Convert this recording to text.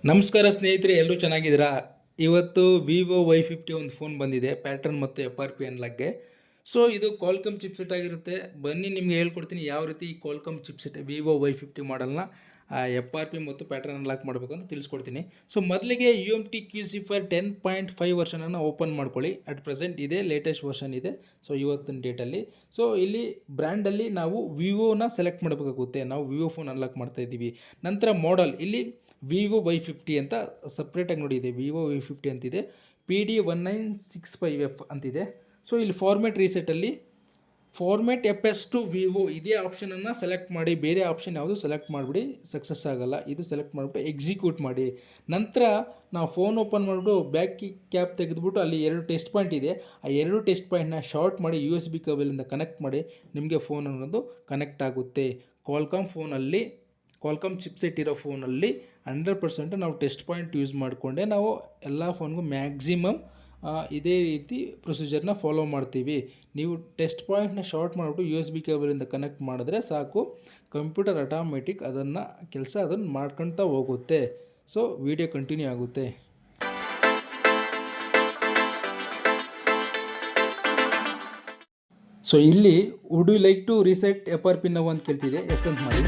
ನಮಸ್ಕಾರ ಸ್ನೇಹಿತರೆ, ಎಲ್ಲರೂ ಚೆನ್ನಾಗಿದ್ದೀರಾ? ಇವತ್ತು ವಿವೋ Y50 ಒಂದು ಫೋನ್ ಬಂದಿದೆ, ಪ್ಯಾಟರ್ನ್ ಮತ್ತು FRP ಅನ್ಲಾಕ್ಗೆ. ಸೊ ಇದು ಕ್ವಾಲ್ಕಮ್ ಚಿಪ್ಸೆಟ್ ಆಗಿರುತ್ತೆ. ಬನ್ನಿ ನಿಮಗೆ ಹೇಳ್ಕೊಡ್ತೀನಿ ಯಾವ ರೀತಿ ಈ Qualcomm chipset Vivo Y50 ಮಾಡೆಲ್ನ FRP ಮತ್ತು ಪ್ಯಾಟರ್ನ್ ಅನ್ಲಾಕ್ ಮಾಡಬೇಕು ಅಂತ ತಿಳಿಸ್ಕೊಡ್ತೀನಿ. ಸೊ ಮೊದಲಿಗೆ UMT QC4 10.5 ವರ್ಷನನ್ನು ಓಪನ್ ಮಾಡ್ಕೊಳ್ಳಿ. ಅಟ್ ಪ್ರೆಸೆಂಟ್ ಇದೆ, ಲೇಟೆಸ್ಟ್ ವರ್ಷನ್ ಇದೆ. ಸೊ ಇವತ್ತಿನ ಡೇಟಲ್ಲಿ ಸೊ ಇಲ್ಲಿ ಬ್ರ್ಯಾಂಡಲ್ಲಿ ನಾವು ವಿವೋನ ಸೆಲೆಕ್ಟ್ ಮಾಡಬೇಕಾಗುತ್ತೆ. ನಾವು ವಿವೋ ಫೋನ್ ಅನ್ಲಾಕ್ ಮಾಡ್ತಾ ಇದ್ದೀವಿ. ನಂತರ ಮಾಡಲ್ ಇಲ್ಲಿ ವಿವೋ Y50 ಅಂತ ಸಪ್ರೇಟಾಗಿ ನೋಡಿ ಇದೆ, ವಿವೋ Y50 ಅಂತಿದೆ, PD1965F ಅಂತಿದೆ. ಸೊ ಇಲ್ಲಿ ಫಾರ್ಮ್ಯಾಟ್ ರೀಸೆಟಲ್ಲಿ ಫಾರ್ಮ್ಯಾಟ್ FS ಟು ವಿವೋ ಇದೇ ಆಪ್ಷನನ್ನು ಸೆಲೆಕ್ಟ್ ಮಾಡಿ, ಬೇರೆ ಆಪ್ಷನ್ ಯಾವುದು ಸೆಲೆಕ್ಟ್ ಮಾಡಿಬಿಡಿ, ಸಕ್ಸಸ್ ಆಗೋಲ್ಲ. ಇದು ಸೆಲೆಕ್ಟ್ ಮಾಡಿಬಿಟ್ಟು ಎಕ್ಸಿಕ್ಯೂಟ್ ಮಾಡಿ. ನಂತರ ನಾವು ಫೋನ್ ಓಪನ್ ಮಾಡಿಬಿಟ್ಟು ಬ್ಯಾಕ್ ಕ್ಯಾಪ್ ತೆಗೆದುಬಿಟ್ಟು ಅಲ್ಲಿ 2 ಟೆಸ್ಟ್ ಪಾಯಿಂಟ್ ಇದೆ, ಆ 2 ಟೆಸ್ಟ್ ಪಾಯಿಂಟ್ನ ಶಾರ್ಟ್ ಮಾಡಿ USB ಕೇಬಲಿಂದ ಕನೆಕ್ಟ್ ಮಾಡಿ, ನಿಮಗೆ ಫೋನ್ ಅನ್ನೋದು ಕನೆಕ್ಟ್ ಆಗುತ್ತೆ. ಕ್ವಾಲ್ಕಮ್ ಚಿಪ್ಸೆಟ್ ಇರೋ ಫೋನಲ್ಲಿ 100% ನಾವು ಟೆಸ್ಟ್ ಪಾಯಿಂಟ್ ಯೂಸ್ ಮಾಡಿಕೊಂಡೆ ನಾವು ಎಲ್ಲ ಫೋನ್ಗೂ ಮ್ಯಾಕ್ಸಿಮಮ್ ಇದೇ ರೀತಿ ಪ್ರೊಸೀಜರ್ನ ಫಾಲೋ ಮಾಡ್ತೀವಿ. ನೀವು ಟೆಸ್ಟ್ ಪಾಯಿಂಟ್ನ ಶಾರ್ಟ್ ಮಾಡಿಬಿಟ್ಟು USB ಕೇಬಲಿಂದ ಕನೆಕ್ಟ್ ಮಾಡಿದ್ರೆ ಸಾಕು, ಕಂಪ್ಯೂಟರ್ ಆಟೋಮೆಟಿಕ್ ಅದನ್ನು ಮಾಡ್ಕೊಳ್ತಾ ಹೋಗುತ್ತೆ. ಸೊ ವಿಡಿಯೋ ಕಂಟಿನ್ಯೂ ಆಗುತ್ತೆ. ಸೊ ಇಲ್ಲಿ would you like to reset FRP ನಾವು ಅಂತ ಕೇಳ್ತಿದೆ, ಎಸ್ ಅಂತ ಮಾಡಿ.